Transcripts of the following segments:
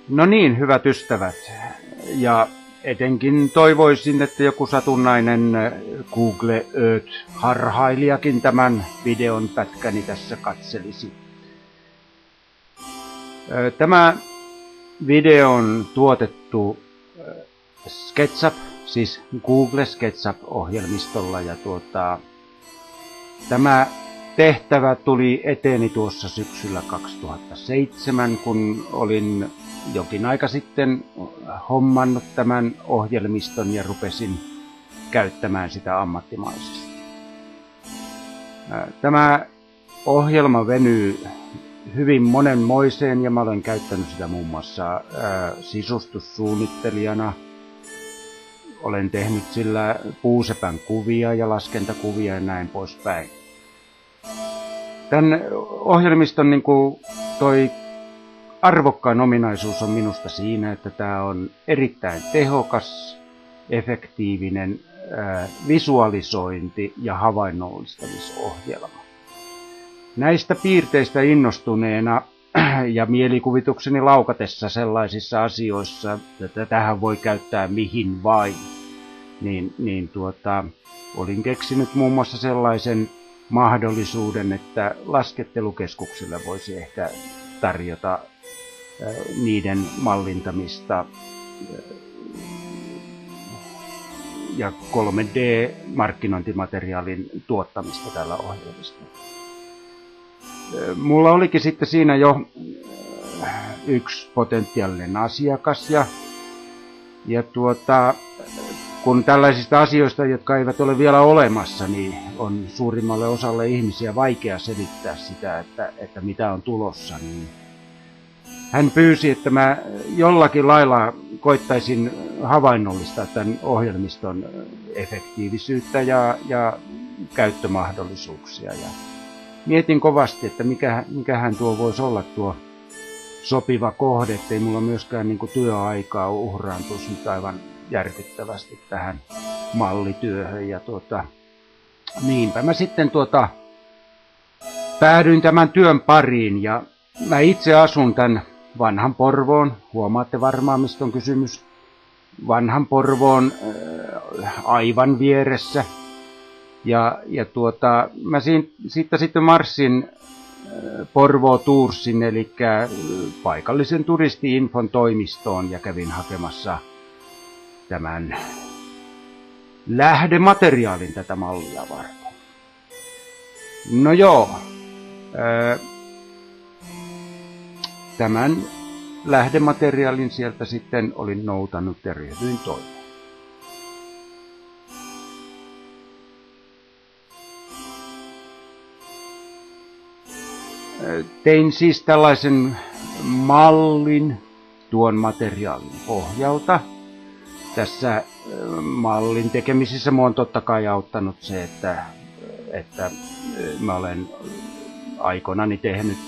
No niin, hyvät ystävät. Ja etenkin toivoisin, että joku satunnainen Google Earth-harhailijakin tämän videon pätkäni tässä katselisi. Tämä video on tuotettu SketchUp, siis Google SketchUp-ohjelmistolla. Ja tämä tehtävä tuli eteeni tuossa syksyllä 2007, kun olin jokin aika sitten hommannut tämän ohjelmiston ja rupesin käyttämään sitä ammattimaisesti. Tämä ohjelma venyy hyvin monenmoiseen ja mä olen käyttänyt sitä muun muassa sisustussuunnittelijana. Olen tehnyt sillä puusepän kuvia ja laskentakuvia ja näin poispäin. Tämän ohjelmiston toi arvokkain ominaisuus on minusta siinä, että tämä on erittäin tehokas, efektiivinen visualisointi- ja havainnollistamisohjelma. Näistä piirteistä innostuneena ja mielikuvitukseni laukatessa sellaisissa asioissa, että tähän voi käyttää mihin vain, olin keksinyt muun muassa sellaisen mahdollisuuden, että laskettelukeskuksille voisi ehkä tarjota niiden mallintamista ja 3D-markkinointimateriaalin tuottamista tällä ohjelmistolla. Mulla olikin sitten siinä jo yksi potentiaalinen asiakas ja kun tällaisista asioista, jotka eivät ole vielä olemassa, niin on suurimmalle osalle ihmisiä vaikea selittää sitä, että mitä on tulossa, niin hän pyysi, että mä jollakin lailla koittaisin havainnollistaa tämän ohjelmiston efektiivisyyttä ja käyttömahdollisuuksia. Ja mietin kovasti, että mikähän tuo voisi olla tuo sopiva kohde, ettei mulla myöskään työaikaa uhraantuisi nyt aivan järkyttävästi tähän mallityöhön. Ja niinpä mä sitten päädyin tämän työn pariin ja mä itse asun tämän vanhan Porvoon, huomaatte varmaan mistä on kysymys, vanhan Porvoon aivan vieressä. Ja mä siitä sitten marssin Porvoo Toursin, eli paikallisen turisti-infon toimistoon ja kävin hakemassa tämän lähdemateriaalin tätä mallia varten. No joo, tämän lähdemateriaalin sieltä sitten olin noutanut ja ryhdyin toimeen. Tein siis tällaisen mallin tuon materiaalin pohjalta. Tässä mallin tekemisessä minua on totta kai auttanut se, että mä olen aikoinani tehnyt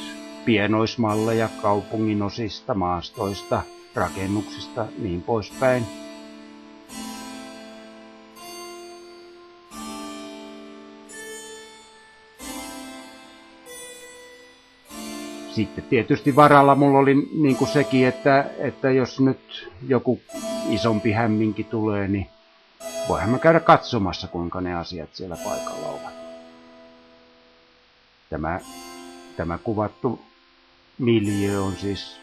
pienoismalleja kaupunginosista, maastoista, rakennuksista, niin poispäin. Sitten tietysti varalla mulla oli sekin, että jos nyt joku isompi hämminki tulee, niin voihan mä käydä katsomassa, kuinka ne asiat siellä paikalla ovat. Tämä kuvattu miljöö on siis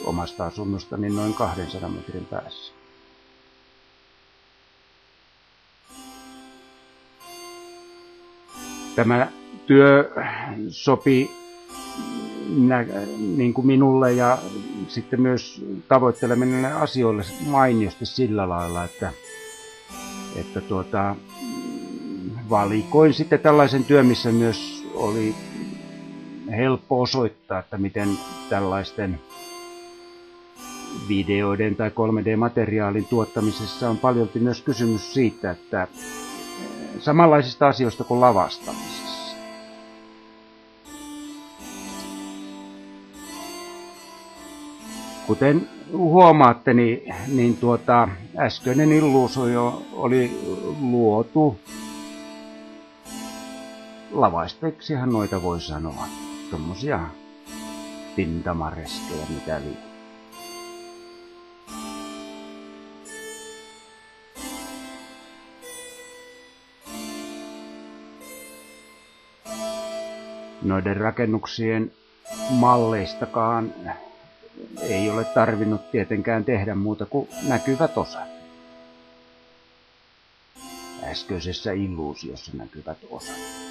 omasta asunnostani noin 200 metrin päässä. Tämä työ sopi minulle ja sitten myös tavoitteleminen asioille mainiosti sillä lailla, että valikoin sitten tällaisen työn, missä myös oli helppo osoittaa, että miten tällaisten videoiden tai 3D-materiaalin tuottamisessa on paljolti myös kysymys siitä, että samanlaisista asioista kuin lavastamisessa. Kuten huomaatte, niin äskeinen illuusio oli luotu lavaisteksihan noita voi sanoa. Tommosia pintamareskejä mitä liian. Noiden rakennuksien malleistakaan ei ole tarvinnut tietenkään tehdä muuta kuin näkyvät osat. Äskeisessä illuusiossa näkyvät osat.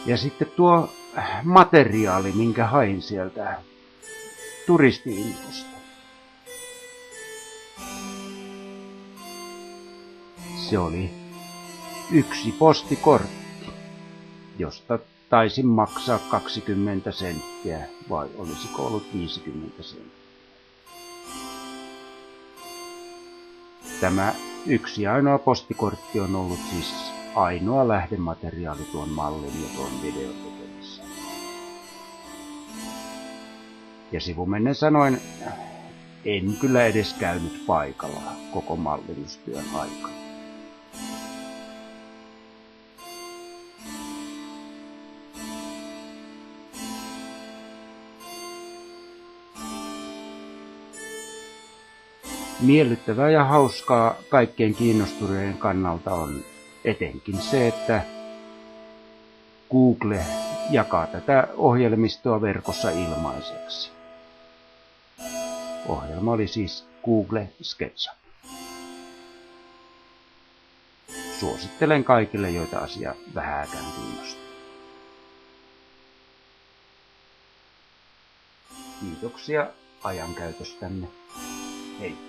Ja sitten tuo materiaali, minkä hain sieltä turisti-infosta. Se oli yksi postikortti, josta taisin maksaa 20 senttiä, vai olisiko ollut 50 senttiä. Tämä yksi ainoa postikortti on ollut siis ainoa lähdemateriaali tuon mallin ja tuon videon tekemisessä. Ja sivumennen sanoen, en kyllä edes käynyt paikalla koko mallinnustyön aikana. Miellyttävää ja hauskaa kaikkien kiinnostuneiden kannalta on etenkin se, että Google jakaa tätä ohjelmistoa verkossa ilmaiseksi. Ohjelma oli siis Google SketchUp. Suosittelen kaikille, joita asia vähääkään kiinnostaa. Kiitoksia ajankäytöstänne. Hei!